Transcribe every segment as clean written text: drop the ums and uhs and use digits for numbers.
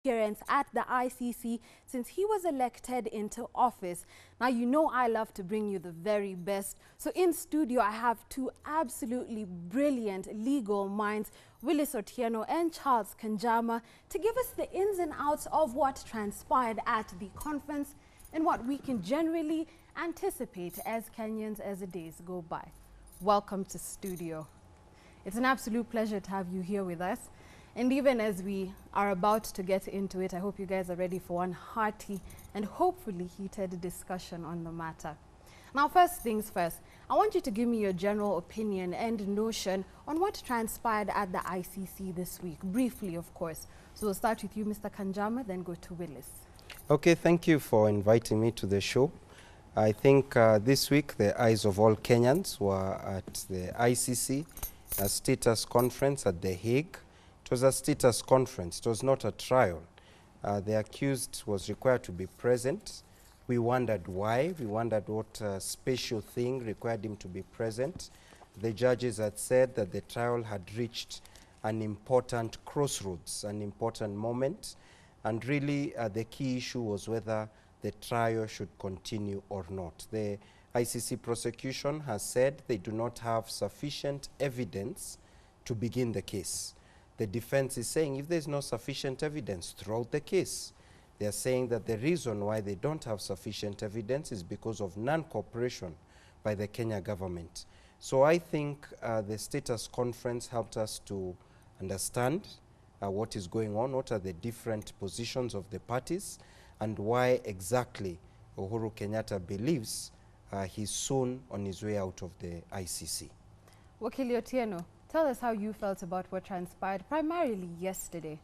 appearance at the ICC since he was elected into office. Now, you know I love to bring you the very best. So in studio, I have two absolutely brilliant legal minds, Willis Otieno and Charles Kanjama, to give us the ins and outs of what transpired at the conference and what we can generally anticipate as Kenyans as the days go by. Welcome to studio. It's an absolute pleasure to have you here with us. And even as we are about to get into it, I hope you guys are ready for one hearty and hopefully heated discussion on the matter. Now, first things first, I want you to give me your general opinion and notion on what transpired at the ICC this week, briefly, of course. So we'll start with you, Mr. Kanjama, then go to Willis. Okay, thank you for inviting me to the show. I think this week the eyes of all Kenyans were at the ICC, a status conference at The Hague. It was a status conference, it was not a trial. The accused was required to be present. We wondered why, we wondered what special thing required him to be present. The judges had said that the trial had reached an important crossroads, an important moment, and really the key issue was whether the trial should continue or not. The ICC prosecution has said they do not have sufficient evidence to begin the case. The defense is saying if there's no sufficient evidence throughout the case, they are saying that the reason why they don't have sufficient evidence is because of non-cooperation by the Kenya government. So I think the status conference helped us to understand what is going on, what are the different positions of the parties, and why exactly Uhuru Kenyatta believes he's soon on his way out of the ICC. Wakili Otieno, tell us how you felt about what transpired primarily yesterday.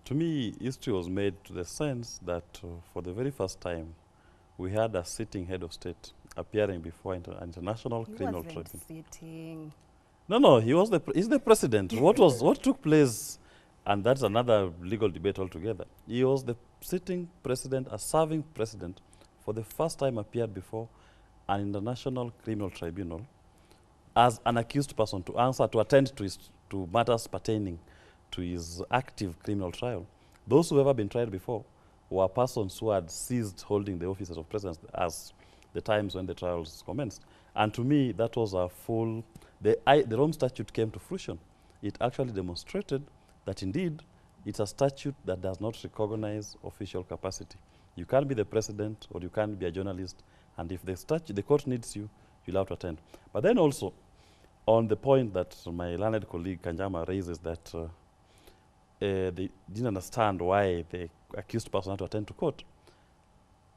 To me, history was made to the sense that for the very first time, we had a sitting head of state appearing before international criminal tribunal. No, he's the president. What took place, and that's another legal debate altogether. He was the sitting president, a serving president, for the first time appeared before an international criminal tribunal as an accused person to answer, to attend to matters pertaining to his active criminal trial. Those who have ever been tried before were persons who had ceased holding the offices of president as the times when the trials commenced. And to me, that was a full, the Rome Statute came to fruition. It actually demonstrated that indeed, it's a statute that does not recognize official capacity. You can't be the president or you can't be a journalist, and if the court needs you, you'll have to attend. But then also, on the point that my learned colleague Kanjama raises that they didn't understand why the accused person had to attend to court.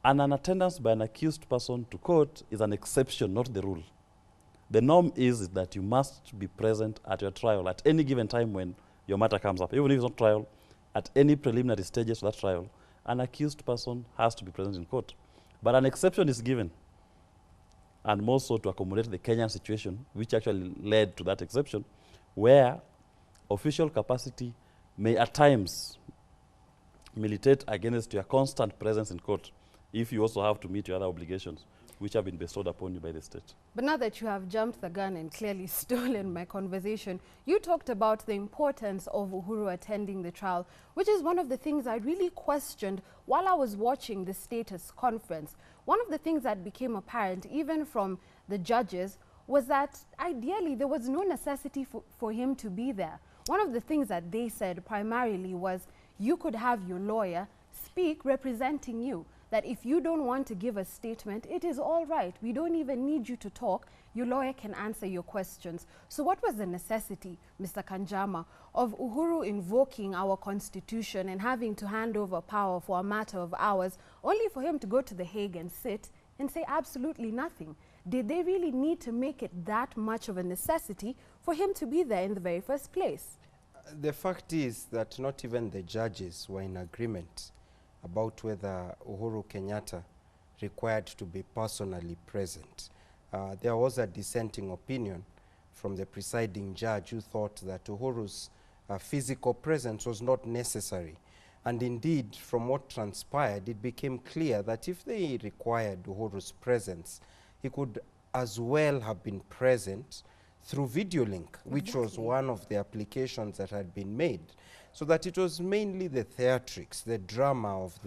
And an attendance by an accused person to court is an exception, not the rule. The norm is that you must be present at your trial at any given time when your matter comes up. Even if it's not trial, at any preliminary stages of that trial, an accused person has to be present in court. But an exception is given, and more so to accommodate the Kenyan situation, which actually led to that exception, where official capacity may at times militate against your constant presence in court if you also have to meet your other obligations, which have been bestowed upon you by the state. But now that you have jumped the gun and clearly stolen my conversation, you talked about the importance of Uhuru attending the trial, which is one of the things I really questioned while I was watching the status conference. One of the things that became apparent, even from the judges, was that ideally there was no necessity for him to be there. One of the things that they said primarily was you could have your lawyer speak representing you. That if you don't want to give a statement, it is all right. We don't even need you to talk. Your lawyer can answer your questions. So what was the necessity, Mr. Kanjama, of Uhuru invoking our constitution and having to hand over power for a matter of hours, only for him to go to The Hague and sit and say absolutely nothing? Did they really need to make it that much of a necessity for him to be there in the very first place? The fact is that not even the judges were in agreement about whether Uhuru Kenyatta required to be personally present. There was a dissenting opinion from the presiding judge who thought that Uhuru's physical presence was not necessary. And indeed, from what transpired, it became clear that if they required Uhuru's presence, he could as well have been present through video link, which was one of the applications that had been made. So that it was mainly the theatrics, the drama of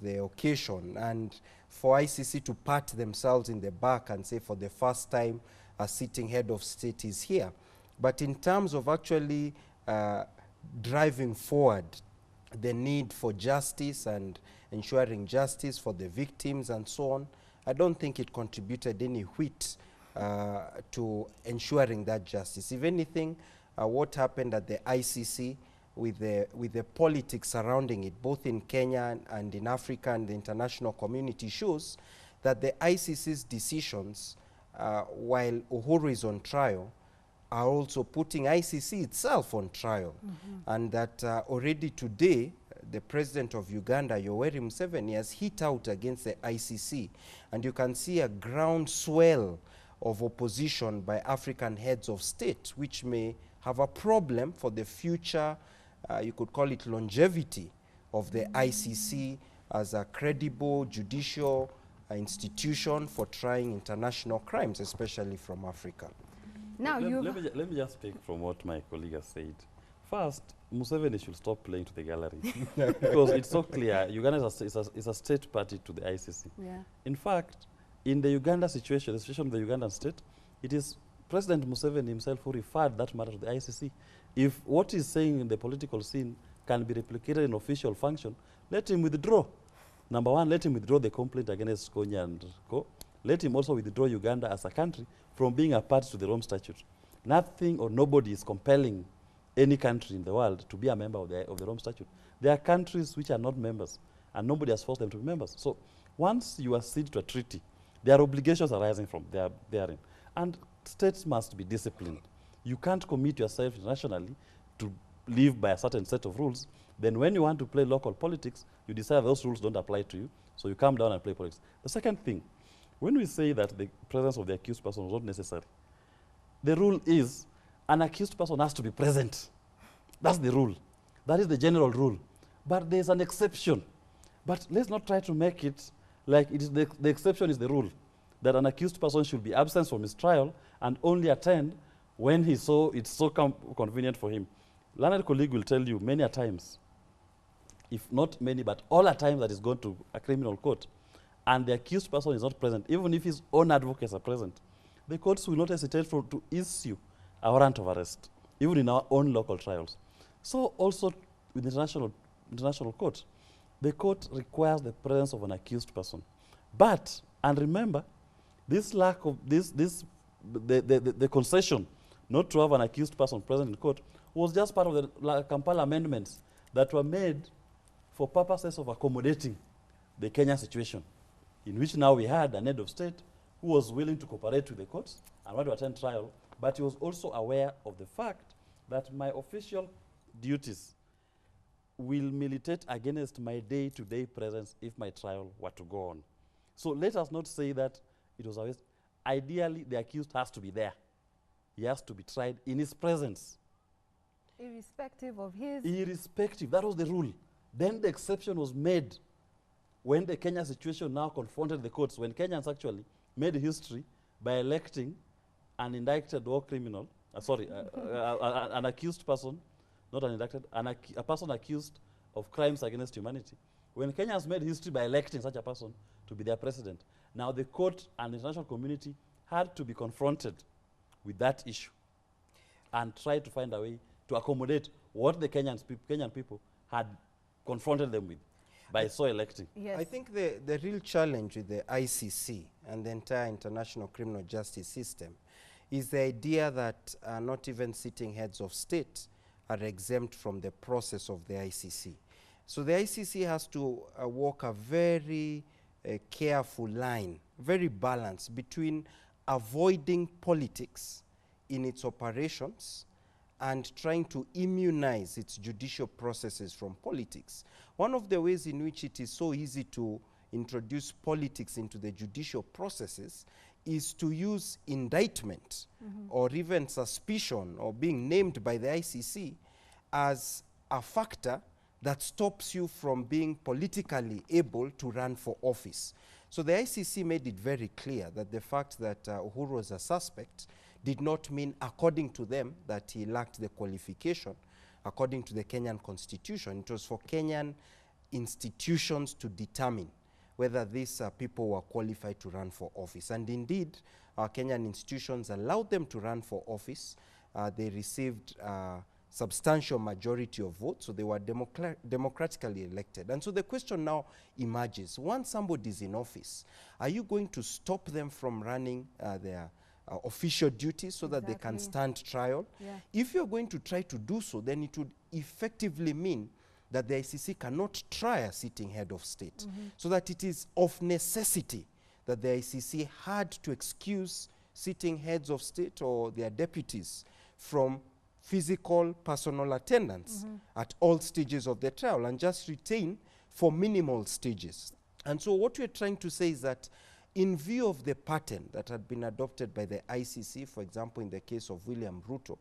the occasion, and for ICC to pat themselves in the back and say for the first time a sitting head of state is here. But in terms of actually driving forward the need for justice and ensuring justice for the victims and so on, I don't think it contributed any whit to ensuring that justice. If anything, what happened at the ICC with the politics surrounding it, both in Kenya and in Africa and the international community, shows that the ICC's decisions, while Uhuru is on trial, are also putting ICC itself on trial. And that already today, the president of Uganda, Yoweri Museveni, has hit out against the ICC. And you can see a groundswell of opposition by African heads of state, which may have a problem for the future, you could call it longevity, of the ICC as a credible judicial institution for trying international crimes, especially from Africa. Now let me just speak from what my colleague has said. First, Museveni should stop playing to the gallery because it's so clear Uganda is a state party to the ICC. Yeah. In fact, in the Uganda situation, the situation of the Ugandan state, it is President Museveni himself who referred that matter to the ICC. If what he's saying in the political scene can be replicated in official function, let him withdraw. Number one, let him withdraw the complaint against Konya and Co. Let him also withdraw Uganda as a country from being a party to the Rome Statute. Nothing or nobody is compelling any country in the world to be a member of the Rome Statute. There are countries which are not members, and nobody has forced them to be members. So once you accede to a treaty, there are obligations arising from therein. And states must be disciplined. You can't commit yourself internationally to live by a certain set of rules. Then when you want to play local politics, you decide those rules don't apply to you, so you come down and play politics. The second thing, when we say that the presence of the accused person was not necessary, the rule is an accused person has to be present. That's the rule. That is the general rule. But there's an exception. But let's not try to make it like it is the exception is the rule, that an accused person should be absent from his trial and only attend when it's so convenient for him. Learned colleague will tell you many a times, if not many, but all a time that is gone to a criminal court, and the accused person is not present, even if his own advocates are present, the courts will not hesitate to issue a warrant of arrest, even in our own local trials. So also with the international court, the court requires the presence of an accused person. But, and remember, this lack of the concession not to have an accused person present in court was just part of the Kampala amendments that were made for purposes of accommodating the Kenya situation, in which now we had an head of state who was willing to cooperate with the courts and want to attend trial, but he was also aware of the fact that my official duties will militate against my day-to-day presence if my trial were to go on. So let us not say that it was always, ideally the accused has to be there. He has to be tried in his presence. Irrespective of his... Irrespective, that was the rule. Then the exception was made when the Kenya situation now confronted the courts, when Kenyans actually made history by electing an indicted war criminal, an accused person, not an indicted, a person accused of crimes against humanity. When Kenyans made history by electing such a person to be their president, now the court and the international community had to be confronted with that issue and try to find a way to accommodate what the Kenyan people had confronted them with by so electing. Yes. I think the real challenge with the ICC and the entire international criminal justice system is the idea that not even sitting heads of state are exempt from the process of the ICC. So the ICC has to walk a very careful line, very balanced between avoiding politics in its operations and trying to immunize its judicial processes from politics. One of the ways in which it is so easy to introduce politics into the judicial processes is to use indictment or even suspicion or being named by the ICC as a factor that stops you from being politically able to run for office. So the ICC made it very clear that the fact that Uhuru was a suspect did not mean, according to them, that he lacked the qualification. according to the Kenyan constitution, it was for Kenyan institutions to determine whether these people were qualified to run for office. And indeed, our Kenyan institutions allowed them to run for office. They received substantial majority of votes, so they were democratically elected. And so the question now emerges, once somebody is in office, are you going to stop them from running their official duties so that they can stand trial? Yeah. If you're going to try to do so, then it would effectively mean that the ICC cannot try a sitting head of state, so that it is of necessity that the ICC had to excuse sitting heads of state or their deputies from physical personal attendance at all stages of the trial and just retain for minimal stages. And so what we're trying to say is that in view of the pattern that had been adopted by the ICC, for example, in the case of William Ruto,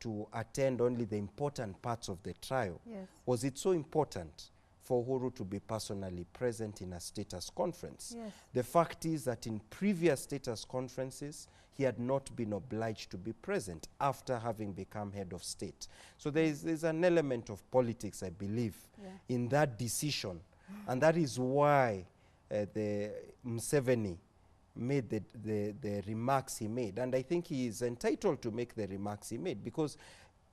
to attend only the important parts of the trial, Yes. was it so important for Uhuru to be personally present in a status conference? Yes. The fact is that in previous status conferences, he had not been obliged to be present after having become head of state. So there's an element of politics, I believe, in that decision. And that is why the Museveni made the remarks he made. And I think he is entitled to make the remarks he made, because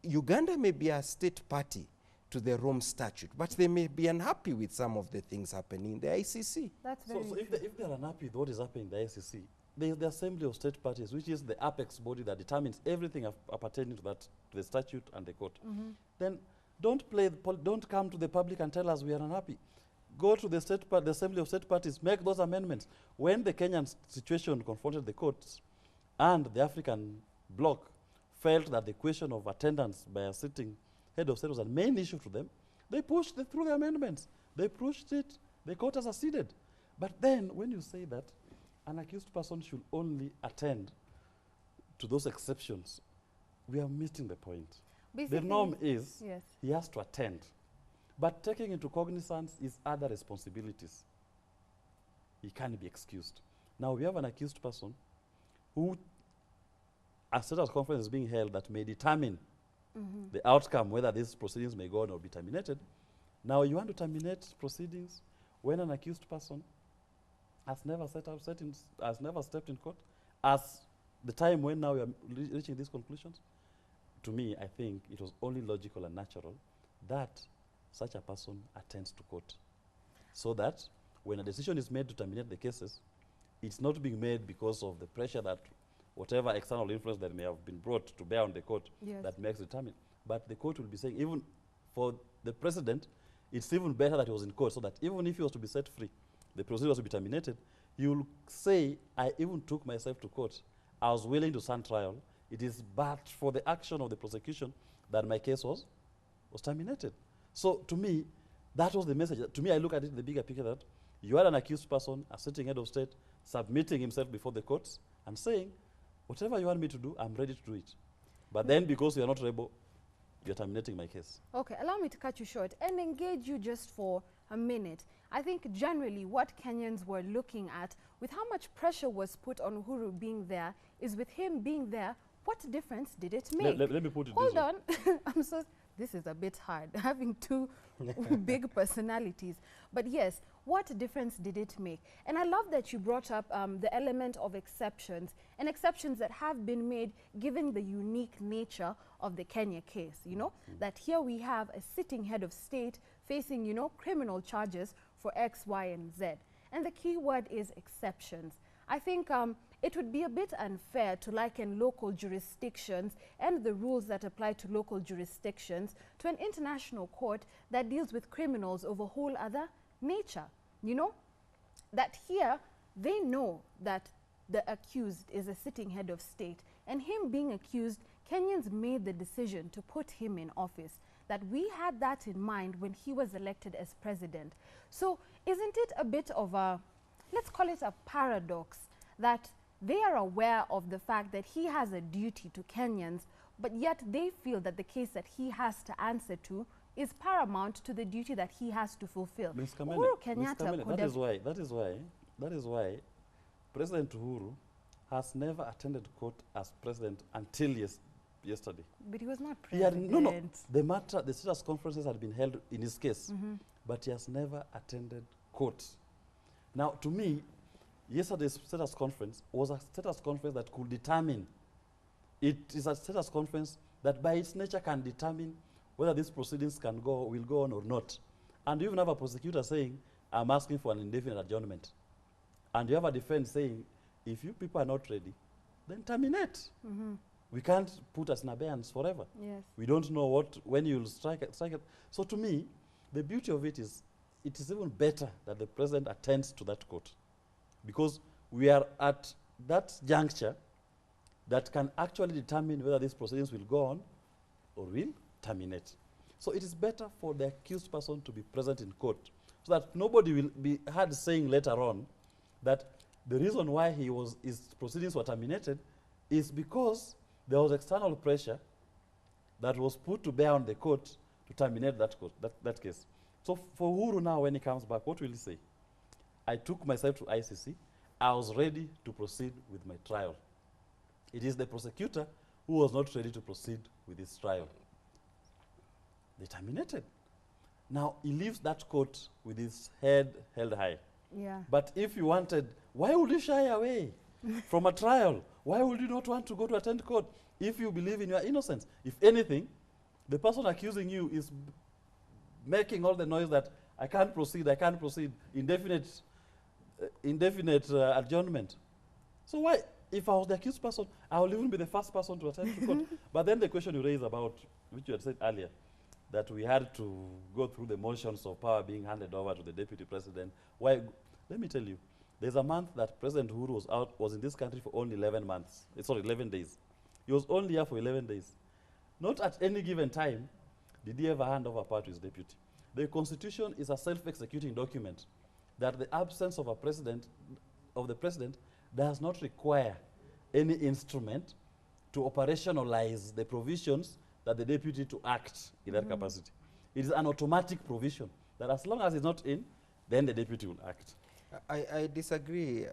Uganda may be a state party to the Rome Statute, but they may be unhappy with some of the things happening in the ICC. That's very So if they're unhappy with what is happening in the ICC, there's the Assembly of State Parties, which is the apex body that determines everything appertaining to the statute and the court. Then don't come to the public and tell us we are unhappy. Go to the Assembly of State Parties, make those amendments. When the Kenyan situation confronted the courts and the African bloc felt that the question of attendance by a sitting head of state was a main issue to them, they pushed through the amendments. They pushed it, the court has acceded. But then when you say that an accused person should only attend to those exceptions, we are missing the point. Basically, the norm is yes. he has to attend. But taking into cognizance his other responsibilities, he can't be excused. Now we have an accused person who a status conference is being held that may determine the outcome, whether these proceedings may go on or be terminated. Now you want to terminate proceedings when an accused person has never has never stepped in court, as the time when now we are reaching these conclusions. To me, I think it was only logical and natural that such a person attends to court, so that when a decision is made to terminate the cases, it's not being made because of the pressure that whatever external influence that may have been brought to bear on the court that makes it determined. But the court will be saying, even for the president, it's even better that he was in court, so that even if he was to be set free, the procedure was to be terminated, you'll say, I even took myself to court. I was willing to stand trial. It is but for the action of the prosecution that my case was terminated. So to me, that was the message. To me, I look at it in the bigger picture that you are an accused person, a sitting head of state, submitting himself before the courts and saying, whatever you want me to do, I'm ready to do it. But then because you are not able, you're terminating my case. Okay, allow me to cut you short and engage you just for a minute. I think generally what Kenyans were looking at, with how much pressure was put on Uhuru being there, is with him being there, what difference did it make? Let me put it Hold this way. on. This is a bit hard, having two big personalities. But yes, what difference did it make? And I love that you brought up the element of exceptions, and exceptions that have been made given the unique nature of the Kenya case, you know, that here we have a sitting head of state facing, you know, criminal charges for X, Y, and Z. And the key word is exceptions. I think it would be a bit unfair to liken local jurisdictions and the rules that apply to local jurisdictions to an international court that deals with criminals of a whole other nature. You know, that here they know that the accused is a sitting head of state, and him being accused, Kenyans made the decision to put him in office. That we had that in mind when he was elected as president. So isn't it a bit of a, let's call it a paradox, that they are aware of the fact that he has a duty to Kenyans, but yet they feel that the case that he has to answer to is paramount to the duty that he has to fulfill. Ms. Uhuru Kenyatta could that is why President Uhuru has never attended court as president until yesterday. But he was not He had, president. the status conferences had been held in his case, but he has never attended court. Now, to me, yesterday's status conference was a status conference that could determine. It is a status conference that by its nature can determine whether these proceedings will go on or not. And you even have a prosecutor saying, I'm asking for an indefinite adjournment. And you have a defense saying, if you people are not ready, then terminate. We can't put us in abeyance forever. Yes. We don't know when you'll strike it. So to me, the beauty of it is even better that the president attends to that court, because we are at that juncture that can actually determine whether these proceedings will go on or will terminate. So it is better for the accused person to be present in court, so that nobody will be heard saying later on that the reason why his proceedings were terminated is because there was external pressure that was put to bear on the court to terminate that case. So for Uhuru now, when he comes back, what will he say? I took myself to ICC. I was ready to proceed with my trial. It is the prosecutor who was not ready to proceed with his trial. They terminated. Now, he leaves that court with his head held high. Yeah. But if you wanted, why would you shy away from a trial? Why would you not want to go to attend court if you believe in your innocence? If anything, the person accusing you is making all the noise that I can't proceed, indefinite adjournment. So why, if I was the accused person, I will even be the first person to attend to court. But then the question you raised about, which you had said earlier, that we had to go through the motions of power being handed over to the deputy president. Why? Let me tell you, there's a month that President Uhuru was in this country for only 11 days. He was only here for 11 days. Not at any given time did he ever hand over power to his deputy. The Constitution is a self-executing document that the absence of the president does not require any instrument to operationalize the provisions that the deputy to act in that capacity. It is an automatic provision that as long as it's not in, then the deputy will act. I disagree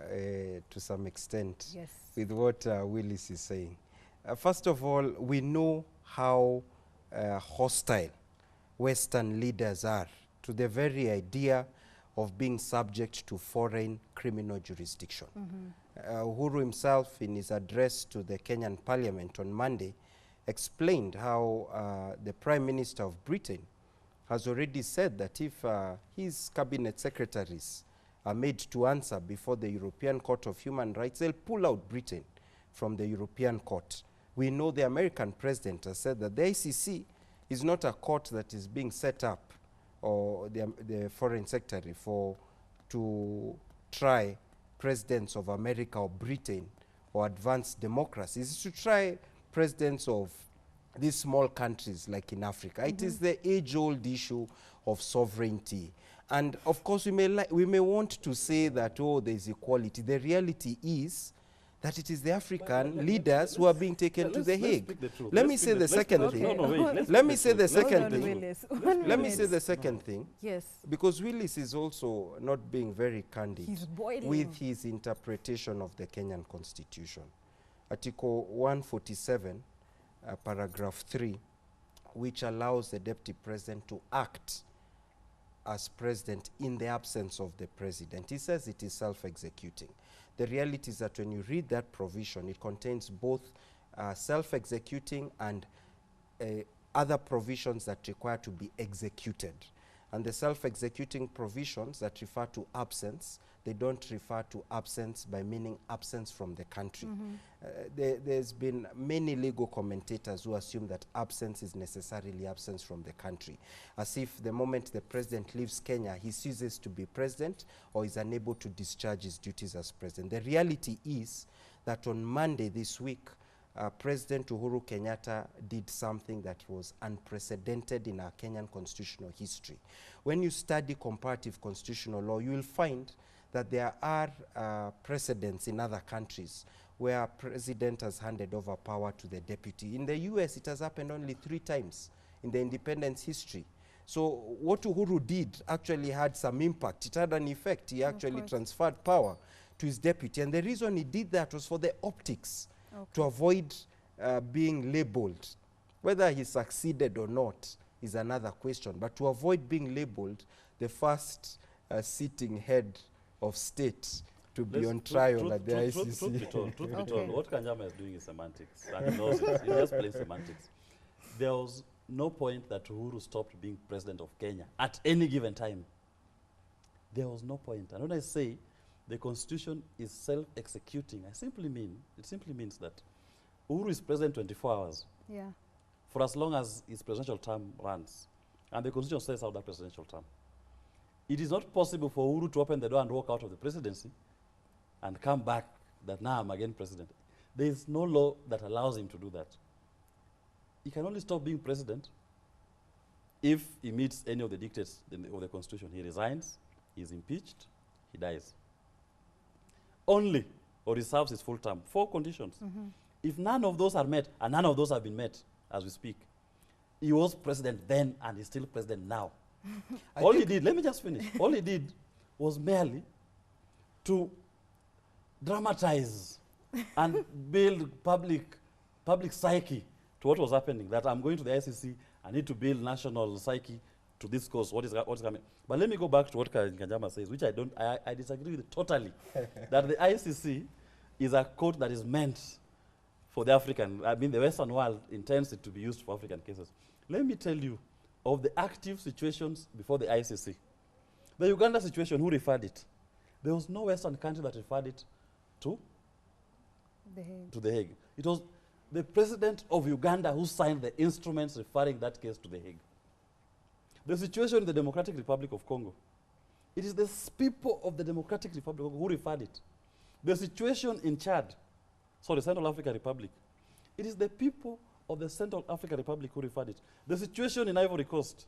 to some extent Yes. with what Willis is saying. First of all, we know how hostile Western leaders are to the very idea of being subject to foreign criminal jurisdiction. Uhuru himself, in his address to the Kenyan Parliament on Monday, explained how the Prime Minister of Britain has already said that if his cabinet secretaries are made to answer before the European Court of Human Rights, they'll pull out Britain from the European Court. We know the American president has said that the ICC is not a court that is being set up, or the foreign secretary to try presidents of America or Britain or advanced democracies. It's to try presidents of these small countries like in Africa. It is the age-old issue of sovereignty. And of course, we may want to say that, oh, there is equality. The reality is that it is the African leaders who are being taken to the Hague. Let me say the second thing. Let me say the second thing. Let me say the second thing. Yes. Because Willis is also not being very candid He's boiling. with his interpretation of the Kenyan Constitution. Article 147, paragraph 3, which allows the deputy president to act as president in the absence of the president. He says it is self-executing. The reality is that when you read that provision, it contains both self-executing and other provisions that require to be executed. And the self-executing provisions that refer to absence, they don't refer to absence by meaning absence from the country. There's been many legal commentators who assume that absence is necessarily absence from the country, as if the moment the president leaves Kenya, he ceases to be president or is unable to discharge his duties as president. The reality is that on Monday this week, President Uhuru Kenyatta did something that was unprecedented in our Kenyan constitutional history. When you study comparative constitutional law, you will find that there are precedents in other countries where a president has handed over power to the deputy. In the US, it has happened only 3 times in the independence history. So what Uhuru did actually had some impact. It had an effect. He actually transferred power to his deputy. And the reason he did that was for the optics, to avoid being labeled. Whether he succeeded or not is another question. But to avoid being labeled the first sitting head of state to be on trial at the ICC. Truth be told, what Kanjama is doing is semantics, and he knows it. He's just playing semantics. There was no point that Uhuru stopped being president of Kenya at any given time. There was no point. And when I say the constitution is self-executing, it simply means that Uhuru is president 24 hours. Yeah. For as long as his presidential term runs. And the constitution sets out that presidential term. It is not possible for Uhuru to open the door and walk out of the presidency and come back that now I'm again president. There is no law that allows him to do that. He can only stop being president if he meets any of the dictates of the constitution. He resigns, he is impeached, he dies. Only, or he serves his full term. 4 conditions. If none of those are met, and none of those have been met as we speak, he was president then and he's still president now. All he did, let me just finish. All he did was merely to dramatize and build public psyche to what was happening. That I'm going to the ICC, I need to build national psyche to this cause, what is coming. But let me go back to what Kanjama says, which I disagree with totally. That the ICC is a court that is meant for the the Western world intends it to be used for African cases. Let me tell you of the active situations before the ICC. The Uganda situation, who referred it? There was no Western country that referred it to The Hague. It was the president of Uganda who signed the instruments referring that case to The Hague. The situation in the Democratic Republic of Congo, it is the people of the Democratic Republic of Congo who referred it. The situation in Chad, Central African Republic, it is the people of the Central African Republic who referred it. The situation in Ivory Coast,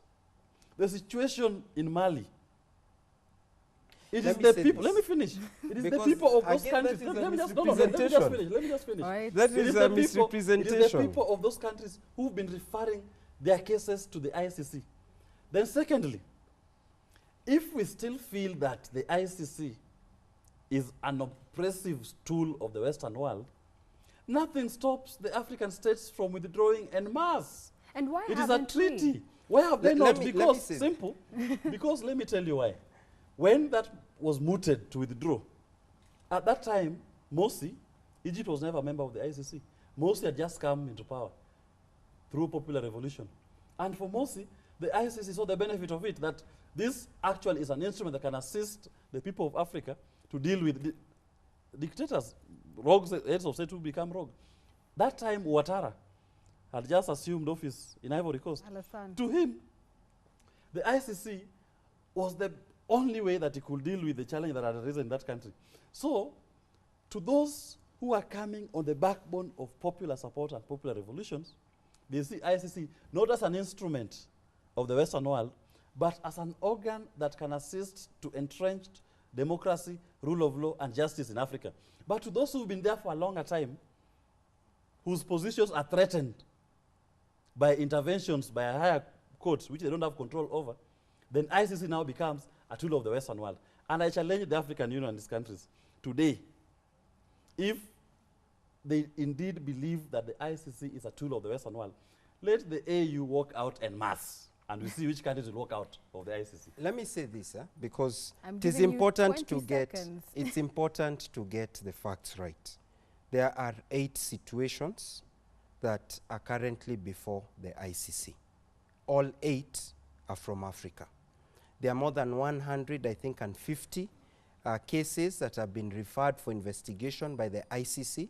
the situation in Mali, it is the people. Let me finish. It is the people of those countries. Let me just finish. Right. That is a misrepresentation. It is the people of those countries who've been referring their cases to the ICC. Then secondly, if we still feel that the ICC is an oppressive tool of the Western world, nothing stops the African states from withdrawing en masse. And why it is a treaty. Why have they not? Because simple. Because let me tell you why. When that was mooted to withdraw, at that time, Morsi, Egypt was never a member of the ICC. Morsi had just come into power through popular revolution. And for Morsi, the ICC saw the benefit of it, that this actually is an instrument that can assist the people of Africa to deal with dictators, rogues, heads of state who become rogue. That time, Ouattara had just assumed office in Ivory Coast. Alassane. To him, the ICC was the only way that he could deal with the challenge that had arisen in that country. So, to those who are coming on the backbone of popular support and popular revolutions, they see ICC not as an instrument of the Western world, but as an organ that can assist to entrenched democracy, rule of law, and justice in Africa. But to those who've been there for a longer time, whose positions are threatened by interventions by a higher court, which they don't have control over, then ICC now becomes a tool of the Western world. And I challenge the African Union and these countries today, if they indeed believe that the ICC is a tool of the Western world, let the AU walk out en masse, and we see which countries will walk out of the ICC. Let me say this, because it is important to it's important to get the facts right. There are 8 situations that are currently before the ICC. All 8 are from Africa. There are more than 100, I think, and 50 cases that have been referred for investigation by the ICC.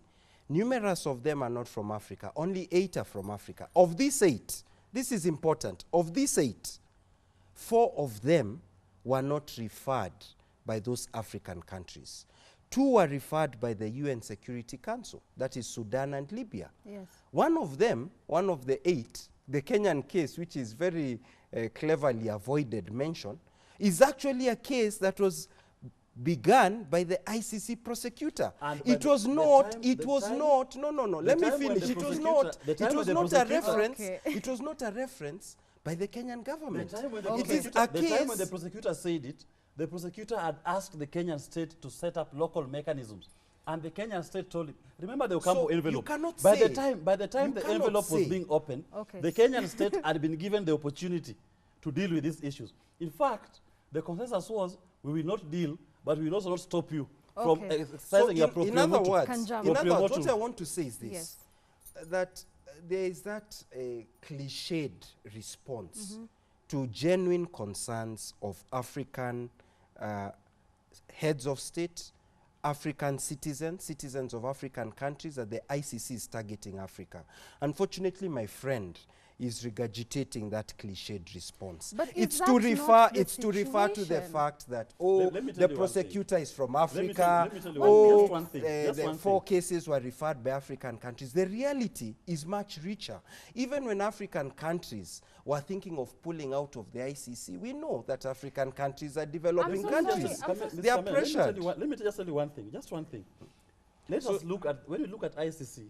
Numerous of them are not from Africa. Only 8 are from Africa. Of these 8, this is important, of these 8, 4 of them were not referred by those African countries. 2 were referred by the UN Security Council, that is Sudan and Libya. Yes. One of them, one of the 8, the Kenyan case, which is very cleverly avoided mention, is actually a case that was begun by the ICC prosecutor. It was not, let me finish. It was not a reference, it was not a reference by the Kenyan government. The time when the prosecutor said it, the prosecutor had asked the Kenyan state to set up local mechanisms and the Kenyan state told him, remember the Ocampo So envelope? you cannot by say- the time you the cannot envelope was say- being opened, Okay. the Kenyan state had been given the opportunity to deal with these issues. In fact, the consensus was, we will not deal, but we will also not stop you from Okay. exercising your in other procurement. words, Kanjama. in other words, what Procurement. I want to say is this: Yes. that there is that cliched response to genuine concerns of African heads of state, African citizens of African countries, that the ICC is targeting Africa. Unfortunately, my friend is regurgitating that cliched response. But is It's that to not refer. the It's to refer to the situation? fact that Let me tell the you one thing. prosecutor is from me Africa. tell you just one thing, just The one four thing. cases were referred by African countries. The reality is much richer. Even when African countries were thinking of pulling out of the ICC, we know that African countries are developing so countries. sorry, I'm so They are Kamel, pressured. Let me just tell you one thing, just one thing. Let us look at, when you look at ICC,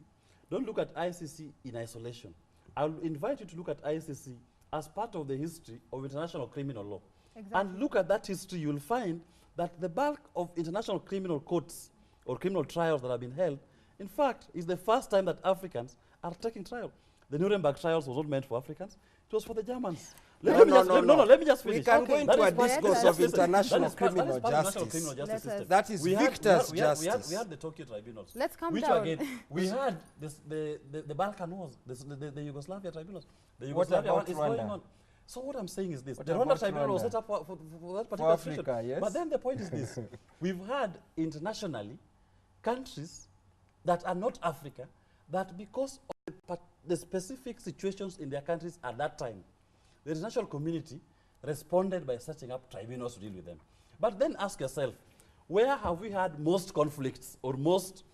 don't look at ICC in isolation. I'll invite you to look at ICC as part of the history of international criminal law. Exactly. And look at that history, you'll find that the bulk of international criminal courts or criminal trials that have been held, in fact, is the first time that Africans are taking trial. The Nuremberg trials was not meant for Africans, it was for the Germans. Let me just finish. We can Okay. go That into a is part- discourse that of is- international that is part criminal of international justice. criminal justice Let us- system. That is We had- victors' we had justice. We had the Tokyo tribunals. Let's calm which down. Again, we had the Balkan wars, the Yugoslavia tribunals. The What Yugoslavia about one is Rwanda? going on. So what I'm saying is this. What The Rwanda about tribunal was Rwanda? set up for that particular Africa, situation. yes. But then the point is this. We've had internationally countries that are not Africa, that because of the specific situations in their countries at that time, the international community responded by setting up tribunals to deal with them. But then ask yourself, where have we had most conflicts or most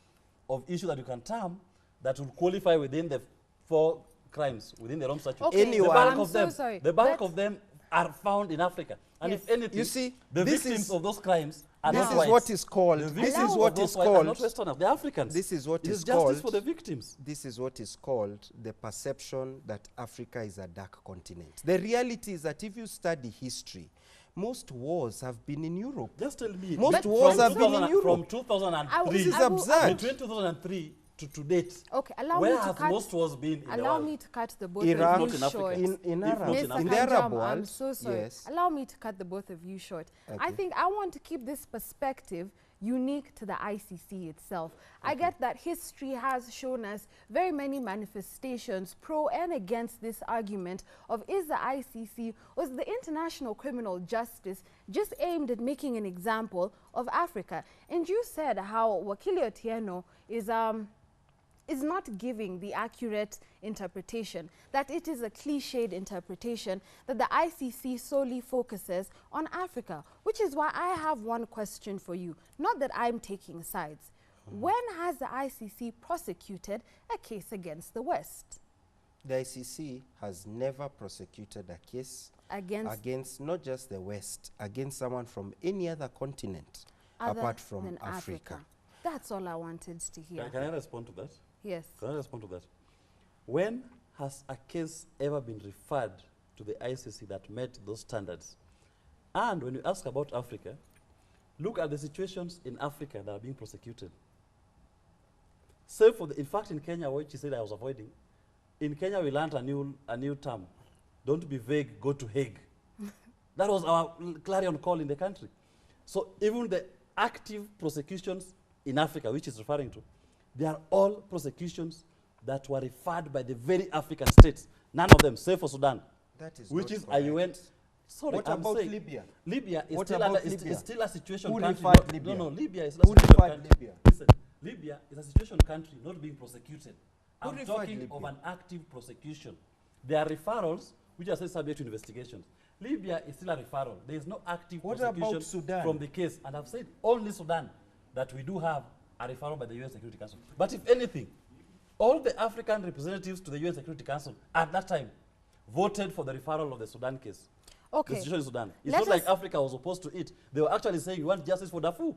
of issues that you can term that will qualify within the 4 crimes within the Rome Statute? Okay, Anyone- The bulk I'm of so them, sorry. the bulk Let's- of them are found in Africa. And Yes. if anything, You see, the this victims is- of those crimes are This not is whites. what is called. The This victims is of what those is whites are called. not Westerners, they're Africans. This is what It is is justice called. for the victims. This is what is called the perception that Africa is a dark continent. The reality is that if you study history, most wars have been in Europe. Just tell me. Most from wars have been in 2000 Europe. From 2003 This is absurd. between 2003 to date. Okay, allow where me to has cut. most wars been in the Allow world? me to cut the both Iraq, of you Not in Africa. short. In If Arab, not in Mr. Africa. in the Arab Kanjama, I'm world, so sorry. yes. Allow me to cut the both of you short. I Okay. think I want to keep this perspective unique to the ICC itself. I get that history has shown us very many manifestations pro and against this argument of is the ICC, was the international criminal justice just aimed at making an example of Africa? And you said how Wakili Otieno is not giving the accurate interpretation, that it is a cliched interpretation, that the ICC solely focuses on Africa, which is why I have one question for you. Not that I'm taking sides. When has the ICC prosecuted a case against the West? The ICC has never prosecuted a case against not just the West, against someone from any other continent other apart from than Africa. That's all I wanted to hear. Can I respond to that? Yes. Can I respond to that? When has a case ever been referred to the ICC that met those standards? And when you ask about Africa, look at the situations in Africa that are being prosecuted. Save for in fact, in Kenya, which you said I was avoiding, in Kenya we learned a new term. Don't be vague, go to Hague. That was our clarion call in the country. So even the active prosecutions in Africa, which is referring to, they are all prosecutions that were referred by the very African states. None of them, save for Sudan, That is which not is correct. UN. Sorry, What I'm about saying Libya? Libya is What still, about is Libya? still a situation Who country. referred not- Libya? No, Libya is Who a situation referred country. Libya? Listen, Libya is a situation country not being prosecuted. Who I'm referred talking Libya? of an active prosecution. There are referrals which are still subject to investigations. Libya is still a referral. There is no active What prosecution about Sudan? from the case. And I've said only Sudan that we do have a referral by the UN Security Council. But if anything, all the African representatives to the UN Security Council at that time voted for the referral of the Sudan case. Okay. The situation in Sudan. It's Let not like us- Africa was opposed to it. They were actually saying we want justice for Darfur.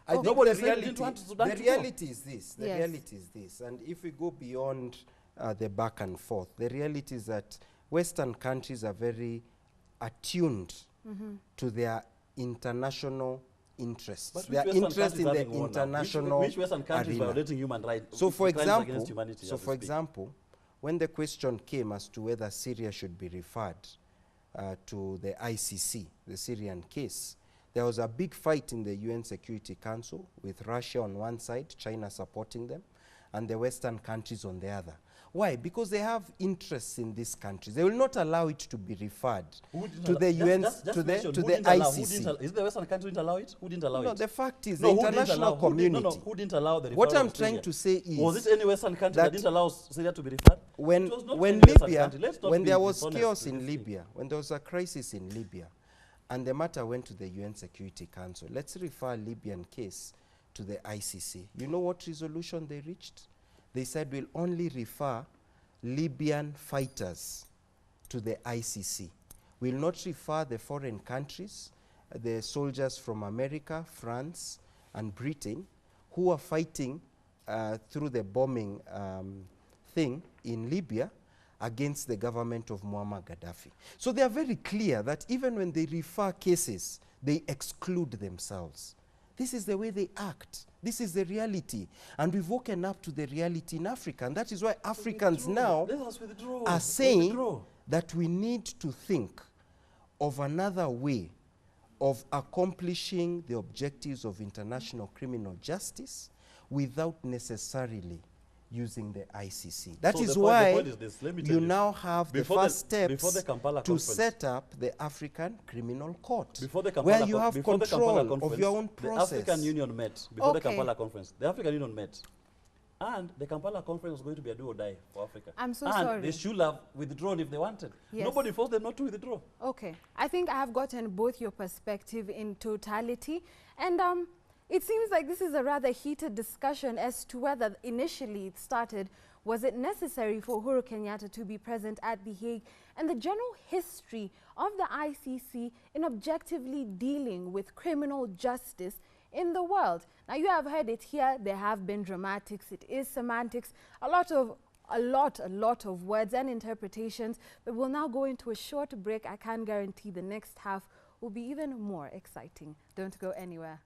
I think Nobody the said we didn't want Sudan the to go. reality is this. The Yes. reality is this. And if we go beyond the back and forth, the reality is that Western countries are very attuned to their international interests. But Their which Western interest in countries the having war now? international Which Western countries arena. violating human rights? So for crimes against example, humanity, so as we for speak? example, when the question came as to whether Syria should be referred to the ICC, the Syrian case, there was a big fight in the UN Security Council with Russia on one side, China supporting them, and the Western countries on the other. Why? Because they have interests in these countries. They will not allow it to be referred to the UN, to the ICC. Is the Western country didn't allow it? Who didn't allow it? No, the fact is No, the international community. Who didn't allow the referral What I'm of trying Syria? to say is, was it any Western country that that didn't allow Syria to be referred? when It was not when any Western Libya, country. Let's not when be there was dishonest chaos with in this thing. Libya, when there was a crisis in Libya, and the matter went to the UN Security Council, let's refer Libyan case to the ICC. You know what resolution they reached? They said we'll only refer Libyan fighters to the ICC. We'll not refer the foreign countries, the soldiers from America, France, and Britain, who are fighting through the bombing thing in Libya against the government of Muammar Gaddafi. So they are very clear that even when they refer cases, they exclude themselves. This is the way they act. This is the reality. And we've woken up to the reality in Africa. And that is why Africans now are saying that we need to think of another way of accomplishing the objectives of international criminal justice without necessarily using the ICC. That is why you now have the first steps to set up the African Criminal Court, where you have control of your own process. The African Union met before the Kampala conference. The African Union met. And the Kampala conference was going to be a do or die for Africa. I'm so and sorry. They should have withdrawn if they wanted. Yes. Nobody forced them not to withdraw. Okay. I think I have gotten both your perspective in totality. And it seems like this is a rather heated discussion as to whether initially it started, was it necessary for Uhuru Kenyatta to be present at The Hague, and the general history of the ICC in objectively dealing with criminal justice in the world. Now you have heard it here, there have been dramatics, it is semantics, a lot of words and interpretations, but we'll now go into a short break. I can guarantee the next half will be even more exciting. Don't go anywhere.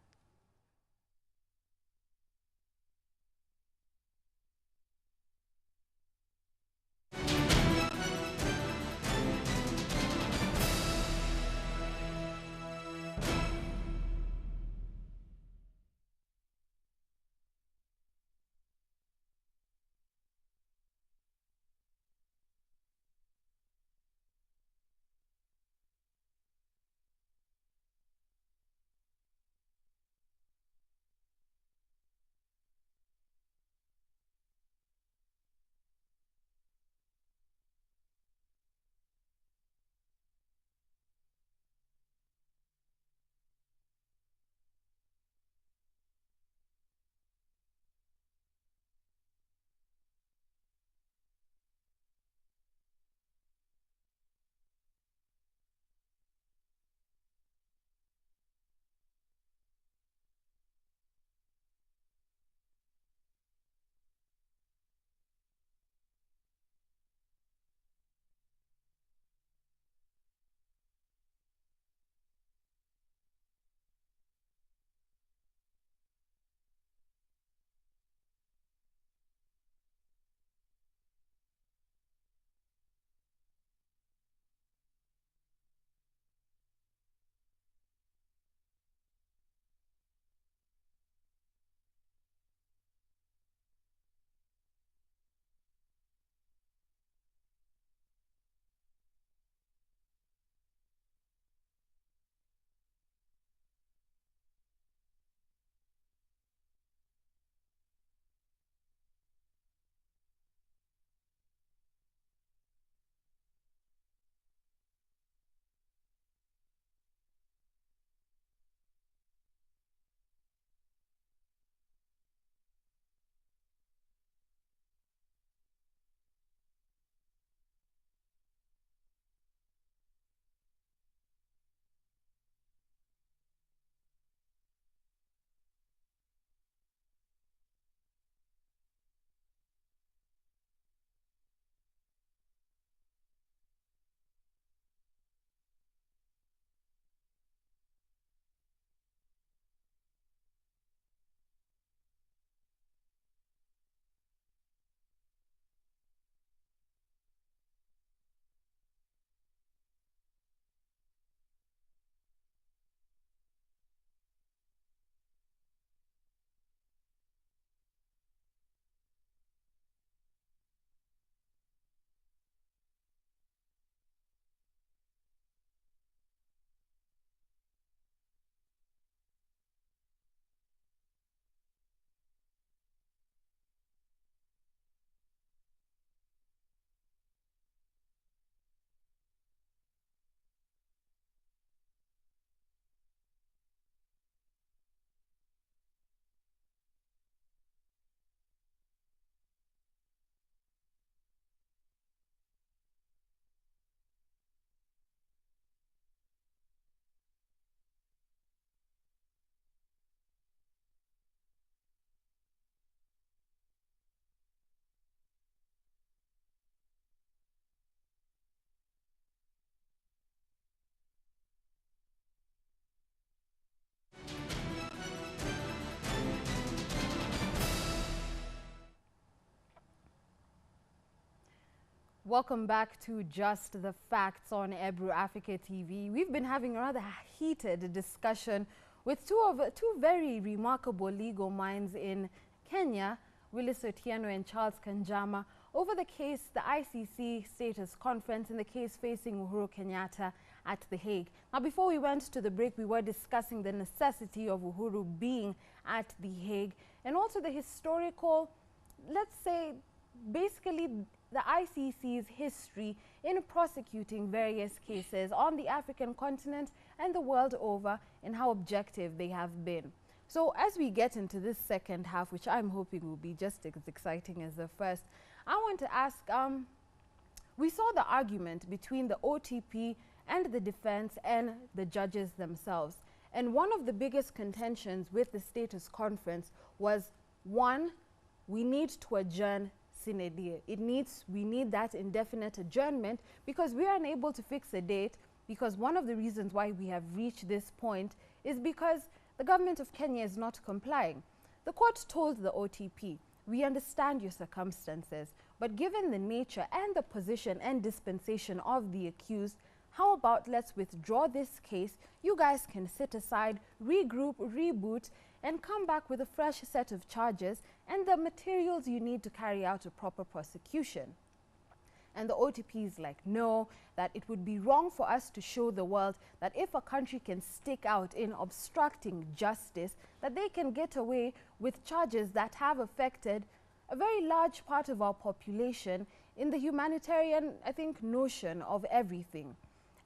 Welcome back to Just the Facts on Ebru Africa TV. We've been having a rather heated discussion with two very remarkable legal minds in Kenya, Willis Otieno and Charles Kanjama, over the case, the ICC Status Conference, in the case facing Uhuru Kenyatta at The Hague. Now, before we went to the break, we were discussing the necessity of Uhuru being at The Hague and also the historical, let's say, basically the ICC's history in prosecuting various cases on the African continent and the world over, and how objective they have been. So as we get into this second half, which I'm hoping will be just as exciting as the first, I want to ask, we saw the argument between the OTP and the defense and the judges themselves. And one of the biggest contentions with the status conference was, one, we need to adjourn sine die. We need that indefinite adjournment because we are unable to fix a date, because one of the reasons why we have reached this point is because the government of Kenya is not complying. The court told the OTP, we understand your circumstances, but given the nature and the position and dispensation of the accused, how about let's withdraw this case, you guys can sit aside, regroup, reboot, and come back with a fresh set of charges and the materials you need to carry out a proper prosecution. And the OTP is like, no, that it would be wrong for us to show the world that if a country can stick out in obstructing justice, that they can get away with charges that have affected a very large part of our population in the humanitarian, I think, notion of everything.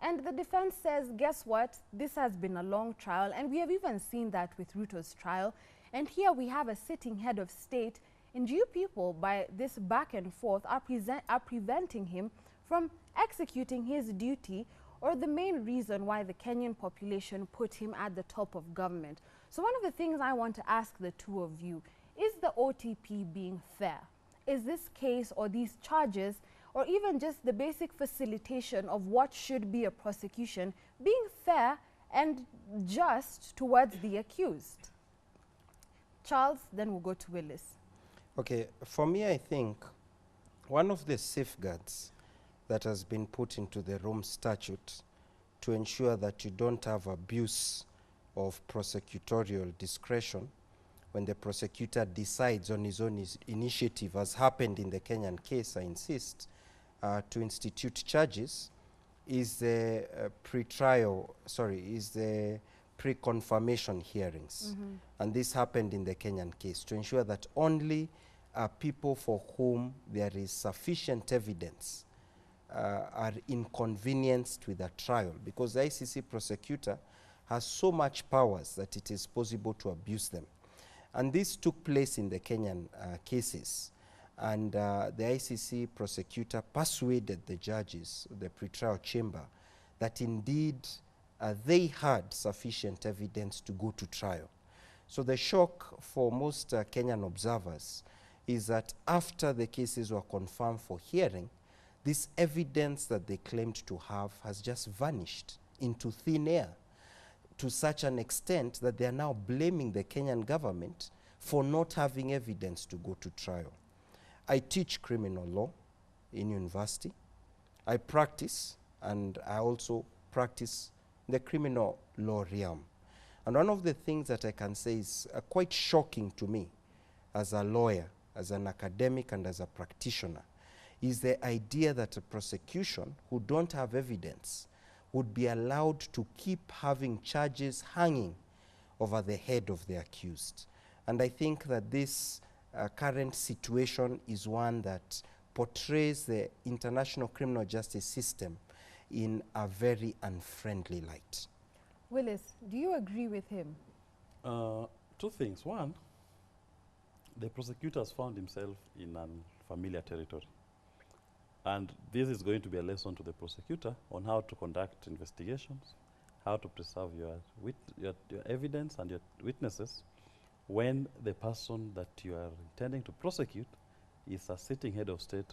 And the defense says, guess what? This has been a long trial, and we have even seen that with Ruto's trial. And here we have a sitting head of state, and you people, by this back and forth, are preventing him from executing his duty, or the main reason why the Kenyan population put him at the top of government. So one of the things I want to ask the two of you, is the OTP being fair? Is this case or these charges, or even just the basic facilitation of what should be a prosecution, being fair and just towards the accused? Charles, then we'll go to Willis. Okay, for me, I think one of the safeguards that has been put into the Rome Statute to ensure that you don't have abuse of prosecutorial discretion when the prosecutor decides on his own initiative, as happened in the Kenyan case, I insist, to institute charges, is the pre-confirmation hearings. And this happened in the Kenyan case to ensure that only people for whom there is sufficient evidence are inconvenienced with a trial, because the ICC prosecutor has so much powers that it is possible to abuse them. And this took place in the Kenyan cases. And the ICC prosecutor persuaded the judges, the pretrial chamber, that indeed they had sufficient evidence to go to trial. So the shock for most Kenyan observers is that after the cases were confirmed for hearing, this evidence that they claimed to have has just vanished into thin air, to such an extent that they are now blaming the Kenyan government for not having evidence to go to trial. I teach criminal law in university. I practice, and I also practice the criminal law realm. And one of the things that I can say is quite shocking to me as a lawyer, as an academic, and as a practitioner, is the idea that a prosecution who don't have evidence would be allowed to keep having charges hanging over the head of the accused. And I think that this current situation is one that portrays the international criminal justice system in a very unfriendly light. Willis, do you agree with him? Two things. One, the prosecutor has found himself in unfamiliar territory. And this is going to be a lesson to the prosecutor on how to conduct investigations, how to preserve your evidence and your witnesses when the person that you are intending to prosecute is a sitting head of state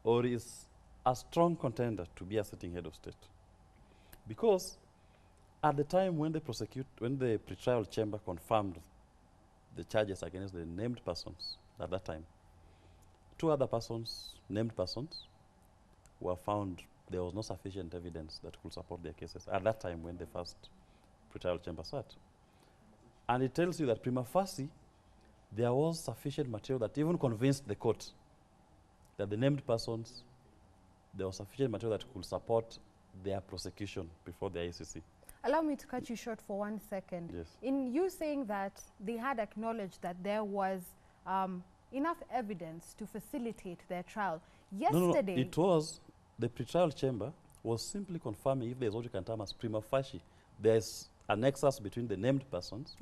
or is a strong contender to be a sitting head of state. Because at the time when the pretrial chamber confirmed the charges against the named persons at that time, two other persons, named persons, were found there was no sufficient evidence that could support their cases at that time when the first pretrial chamber sat. And it tells you that prima facie, there was sufficient material that even convinced the court that the named persons, there was sufficient material that could support their prosecution before the ICC. Allow me to cut you short for 1 second. Yes. In you saying that they had acknowledged that there was enough evidence to facilitate their trial, yesterday... No, it was, the pretrial chamber was simply confirming if there's what you can term as prima facie. There's a nexus between the named persons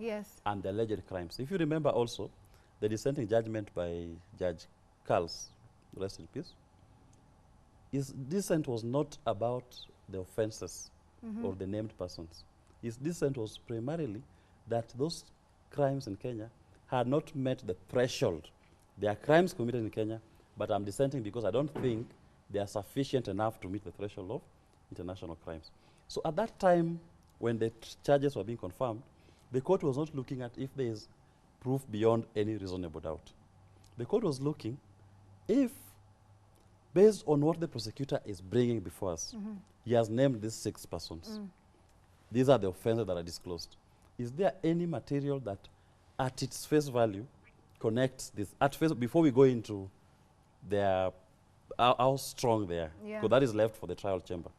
and the alleged crimes. If you remember also, the dissenting judgment by Judge Carls, rest in peace, his dissent was not about the offenses or the named persons. His dissent was primarily that those crimes in Kenya had not met the threshold. There are crimes committed in Kenya, but I'm dissenting because I don't think they are sufficient enough to meet the threshold of international crimes. So at that time, when the charges were being confirmed, the court was not looking at if there is proof beyond any reasonable doubt. The court was looking if, based on what the prosecutor is bringing before us, he has named these 6 persons. These are the offenses that are disclosed. Is there any material that, at its face value, connects this? At face, before we go into their how strong they are, because that is left for the trial chamber.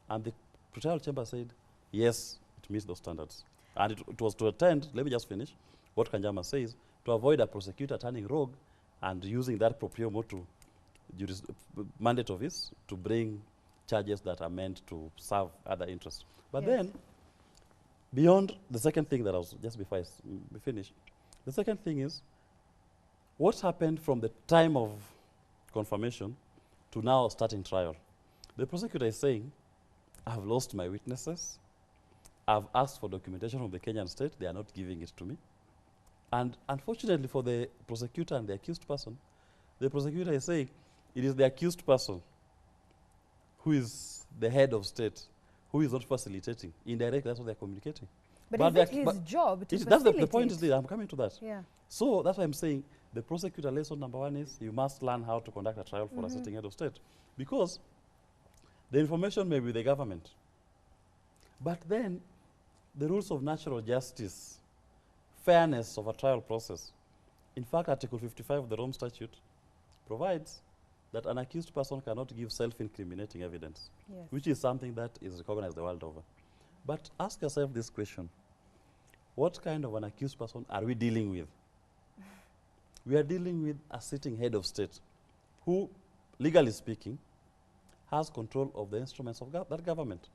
And the trial chamber said, yes, it meets those standards. And it was to attend, let me just finish, what Kanjama says, to avoid a prosecutor turning rogue and using that proprio motu mandate of his to bring charges that are meant to serve other interests. But then, beyond the second thing that I was, just before I finish, the second thing is, what happened from the time of confirmation to now starting trial? The prosecutor is saying, I've lost my witnesses. I've asked for documentation from the Kenyan state. They are not giving it to me. And unfortunately for the prosecutor and the accused person, the prosecutor is saying it is the accused person who is the head of state, who is not facilitating. Indirectly, that's what they're communicating. But is it his job to facilitate? That's the point is that I'm coming to that. Yeah. So that's why I'm saying the prosecutor lesson number 1 is you must learn how to conduct a trial for a sitting head of state. Because the information may be the government. But then the rules of natural justice, fairness of a trial process. In fact, Article 55 of the Rome Statute provides that an accused person cannot give self-incriminating evidence, which is something that is recognized the world over. But ask yourself this question. What kind of an accused person are we dealing with? We are dealing with a sitting head of state who, legally speaking, has control of the instruments of that government.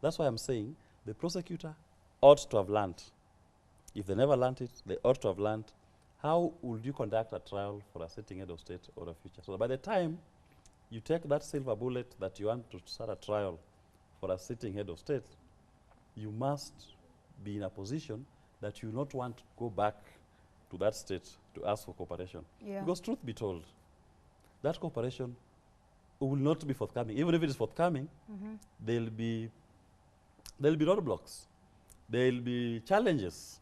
That's why I'm saying the prosecutor ought to have learned. If they never learned it, they ought to have learned how would you conduct a trial for a sitting head of state or a future. So that by the time you take that silver bullet that you want to start a trial for a sitting head of state, you must be in a position that you not want to go back to that state to ask for cooperation. Because truth be told, that cooperation will not be forthcoming. Even if it is forthcoming, there'll be roadblocks. There'll be challenges.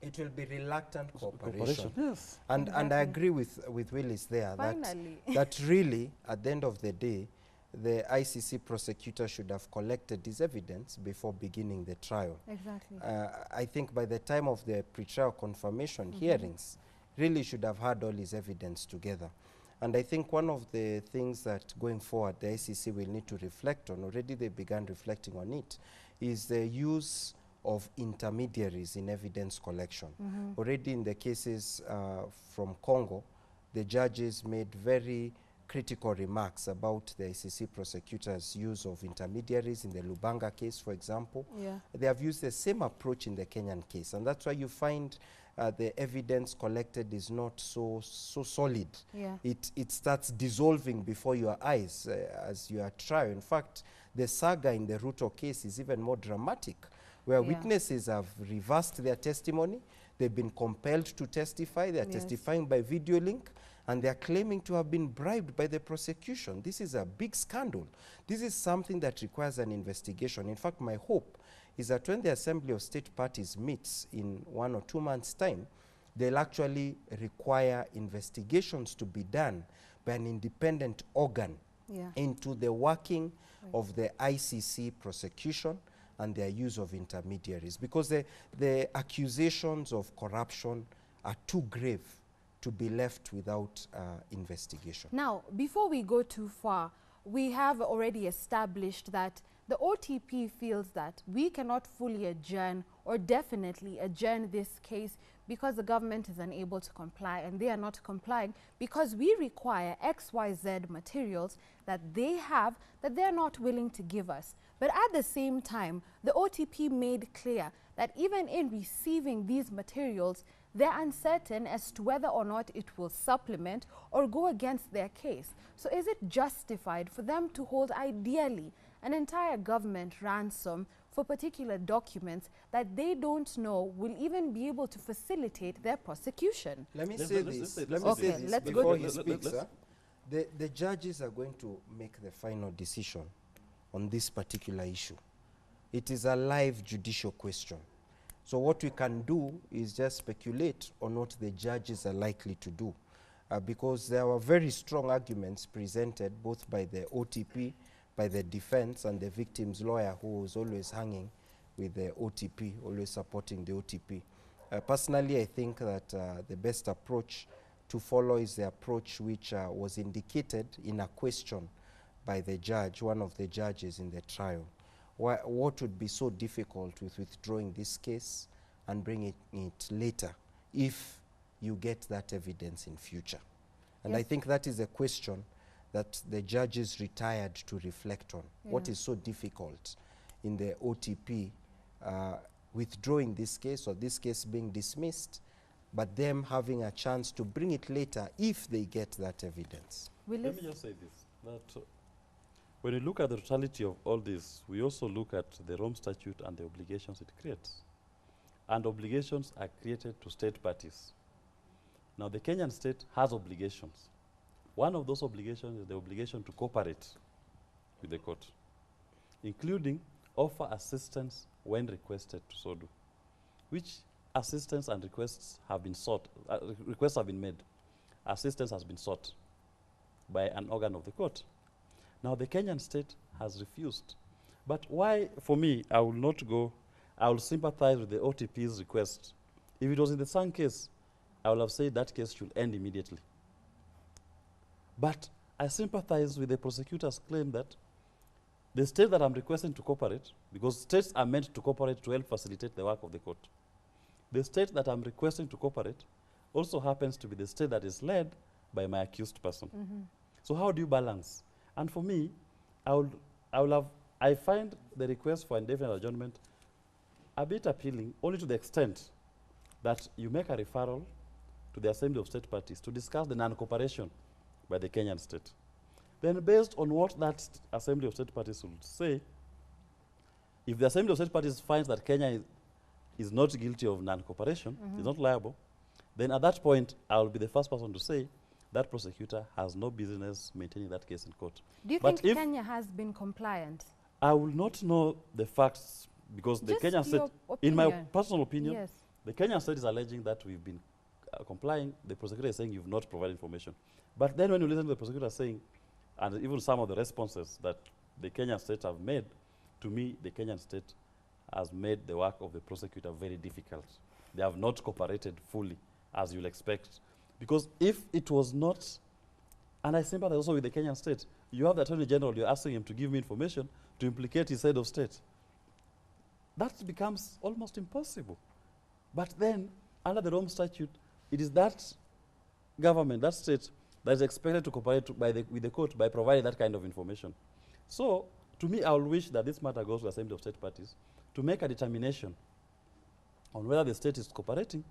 It will be reluctant cooperation. Yes. And I agree with Willis there that really, at the end of the day, the ICC prosecutor should have collected this evidence before beginning the trial. Exactly. I think by the time of the pretrial confirmation hearings, really should have had all his evidence together. And I think one of the things that going forward the ICC will need to reflect on, already they began reflecting on it, is the use of intermediaries in evidence collection. Already in the cases from Congo, the judges made very critical remarks about the ICC prosecutors' use of intermediaries in the Lubanga case, for example. They have used the same approach in the Kenyan case, and that's why you find the evidence collected is not so solid. It starts dissolving before your eyes as you are trial. In fact, the saga in the Ruto case is even more dramatic, where witnesses have reversed their testimony, they've been compelled to testify, they're testifying by video link, and they're claiming to have been bribed by the prosecution. This is a big scandal. This is something that requires an investigation. In fact, my hope is that when the Assembly of State Parties meets in 1 or 2 months' time, they'll actually require investigations to be done by an independent organ into the working of the ICC prosecution and their use of intermediaries, because the accusations of corruption are too grave to be left without investigation. Now, before we go too far, we have already established that the OTP feels that we cannot fully adjourn or definitely adjourn this case because the government is unable to comply, and they are not complying because we require XYZ materials that they have that they are not willing to give us. But at the same time, the OTP made clear that even in receiving these materials, they're uncertain as to whether or not it will supplement or go against their case. So is it justified for them to hold ideally an entire government ransom for particular documents that they don't know will even be able to facilitate their prosecution? Let me say this. Let me say this before he speaks. The judges are going to make the final decision on this particular issue. It is a live judicial question. So what we can do is just speculate on what the judges are likely to do, because there were very strong arguments presented both by the OTP, by the defense, and the victim's lawyer, who was always hanging with the OTP, always supporting the OTP. Personally, I think that the best approach to follow is the approach which was indicated in a question by the judge, one of the judges in the trial. What would be so difficult with withdrawing this case and bringing it later if you get that evidence in future? And I think that is a question that the judges retired to reflect on. What is so difficult in the OTP withdrawing this case, or this case being dismissed, but them having a chance to bring it later if they get that evidence? Let me just say this, that when you look at the totality of all this, we also look at the Rome Statute and the obligations it creates. And obligations are created to state parties. Now, the Kenyan state has obligations. One of those obligations is the obligation to cooperate with the court, including offer assistance when requested to so do. Which assistance and requests have been sought, requests have been made. Assistance has been sought by an organ of the court. Now, the Kenyan state has refused. But why, for me, I will not go, I will sympathize with the OTP's request. If it was in the Sang case, I would have said that case should end immediately. But I sympathize with the prosecutor's claim that the state that I'm requesting to cooperate, because states are meant to cooperate to help facilitate the work of the court. The state that I'm requesting to cooperate also happens to be the state that is led by my accused person. So how do you balance? And for me, I find the request for indefinite adjournment a bit appealing, only to the extent that you make a referral to the Assembly of State Parties to discuss the non-cooperation by the Kenyan state. Then based on what that Assembly of State Parties will say, if the Assembly of State Parties finds that Kenya is not guilty of non-cooperation, is not liable, then at that point, I will be the first person to say that prosecutor has no business maintaining that case in court. Do you think Kenya has been compliant? I will not know the facts, because the Kenyan state, in my personal opinion, the Kenyan state is alleging that we've been complying. The prosecutor is saying you've not provided information. But then when you listen to the prosecutor saying, and even some of the responses that the Kenyan state have made, to me, the Kenyan state has made the work of the prosecutor very difficult. They have not cooperated fully, as you'll expect. Because if it was not, and I sympathize also with the Kenyan state, you have the Attorney General, you're asking him to give me information to implicate his head of state. That becomes almost impossible. But then, under the Rome Statute, it is that government, that state, that is expected to cooperate with the court by providing that kind of information. So, to me, I will wish that this matter goes to the Assembly of State Parties to make a determination on whether the state is cooperating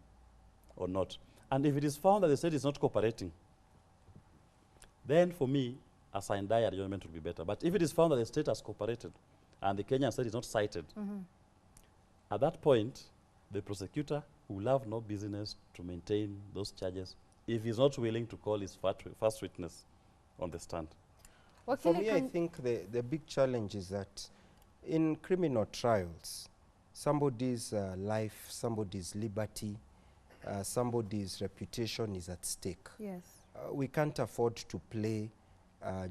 or not. And if it is found that the state is not cooperating, then for me, a signed die adjournment would be better. But if it is found that the state has cooperated and the Kenyan state is not cited, at that point, the prosecutor will have no business to maintain those charges if he's not willing to call his first witness on the stand. For me, I think the big challenge is that in criminal trials, somebody's life, somebody's liberty, somebody's reputation is at stake. Yes. We can't afford to play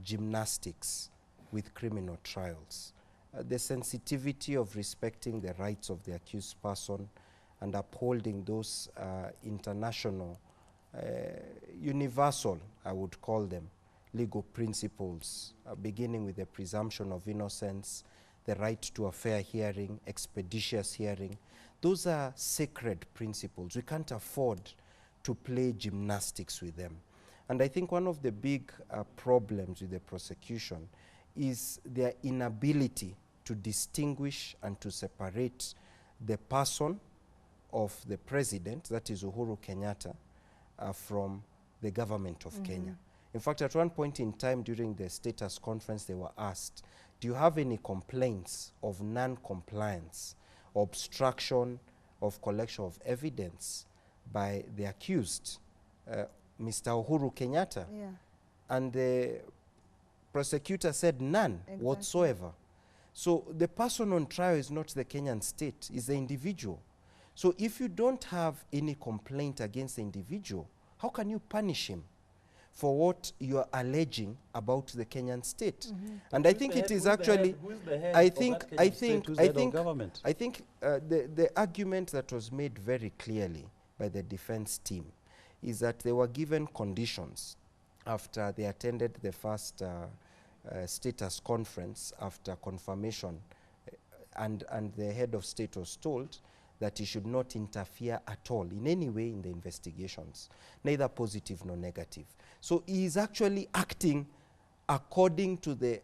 gymnastics with criminal trials. The sensitivity of respecting the rights of the accused person and upholding those international, universal, I would call them, legal principles, beginning with the presumption of innocence, the right to a fair hearing, expeditious hearing. Those are sacred principles. We can't afford to play gymnastics with them. And I think one of the big problems with the prosecution is their inability to distinguish and to separate the person of the president, that is Uhuru Kenyatta, from the government of Kenya. In fact, at one point in time during the status conference, they were asked, do you have any complaints of non-compliance, obstruction of collection of evidence by the accused, Mr. Uhuru Kenyatta? Yeah. And the prosecutor said none whatsoever. So the person on trial is not the Kenyan state, it's the individual. So if you don't have any complaint against the individual, how can you punish him for what you are alleging about the Kenyan state? And I think it is actually, I think the argument that was made very clearly by the defense team is that they were given conditions after they attended the first status conference after confirmation, and the head of state was told that he should not interfere at all in any way in the investigations, neither positive nor negative. So he is actually acting according to the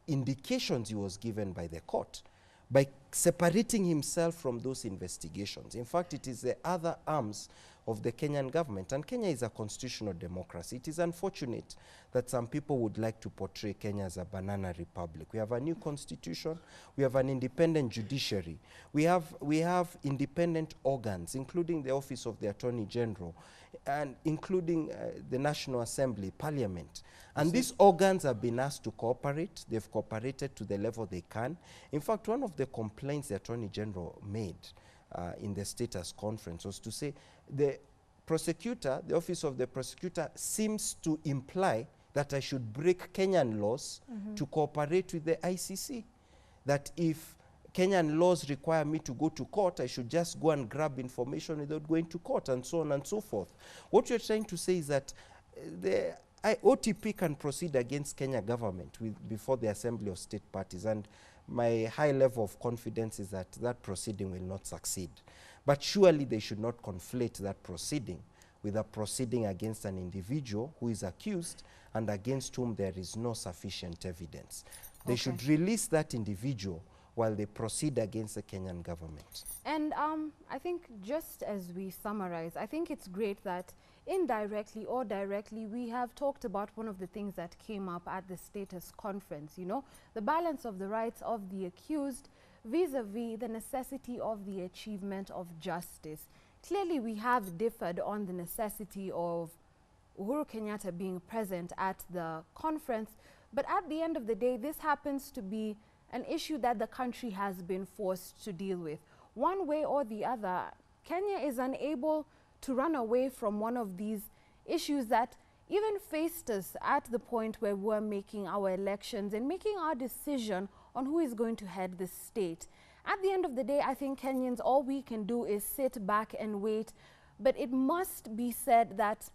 indications he was given by the court by separating himself from those investigations. In fact, it is the other arms of the Kenyan government, and Kenya is a constitutional democracy. It is unfortunate that some people would like to portray Kenya as a banana republic. We have a new constitution, we have an independent judiciary, we have independent organs, including the Office of the Attorney General, and including the National Assembly, Parliament. And these organs have been asked to cooperate. They've cooperated to the level they can. In fact, one of the complaints the Attorney General made in the status conference was to say the prosecutor, the Office of the Prosecutor, seems to imply that I should break Kenyan laws to cooperate with the ICC. That if Kenyan laws require me to go to court, I should just go and grab information without going to court, and so on and so forth. What you're trying to say is that the OTP can proceed against Kenya government before the Assembly of State Parties, and my high level of confidence is that that proceeding will not succeed. But surely they should not conflate that proceeding with a proceeding against an individual who is accused and against whom there is no sufficient evidence. They should release that individual while they proceed against the Kenyan government. And I think just as we summarize, I think it's great that indirectly or directly we have talked about one of the things that came up at the status conference, you know, the balance of the rights of the accused vis-a-vis the necessity of the achievement of justice. Clearly we have differed on the necessity of Uhuru Kenyatta being present at the conference, but at the end of the day, this happens to be an issue that the country has been forced to deal with. One way or the other, Kenya is unable to run away from one of these issues that even faced us at the point where we're making our elections and making our decision on who is going to head the state. At the end of the day, I think Kenyans, all we can do is sit back and wait. But it must be said that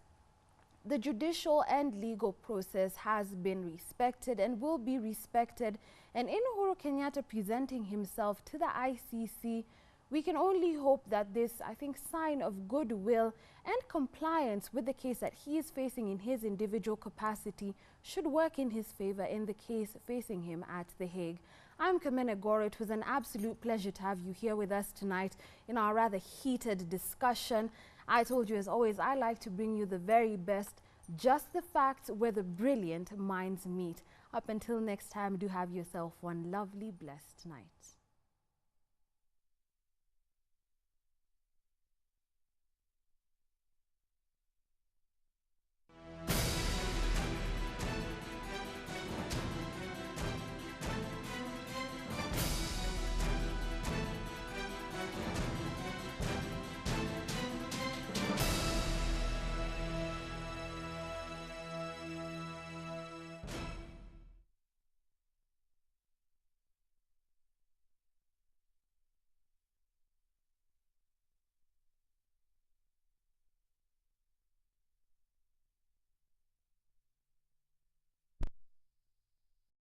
the judicial and legal process has been respected and will be respected. And in Uhuru Kenyatta presenting himself to the ICC, we can only hope that this, I think, sign of goodwill and compliance with the case that he is facing in his individual capacity should work in his favor in the case facing him at The Hague. I'm Kamene Goro. It was an absolute pleasure to have you here with us tonight in our rather heated discussion. I told you, as always, I like to bring you the very best, just the facts where the brilliant minds meet. Up until next time, do have yourself one lovely, blessed night.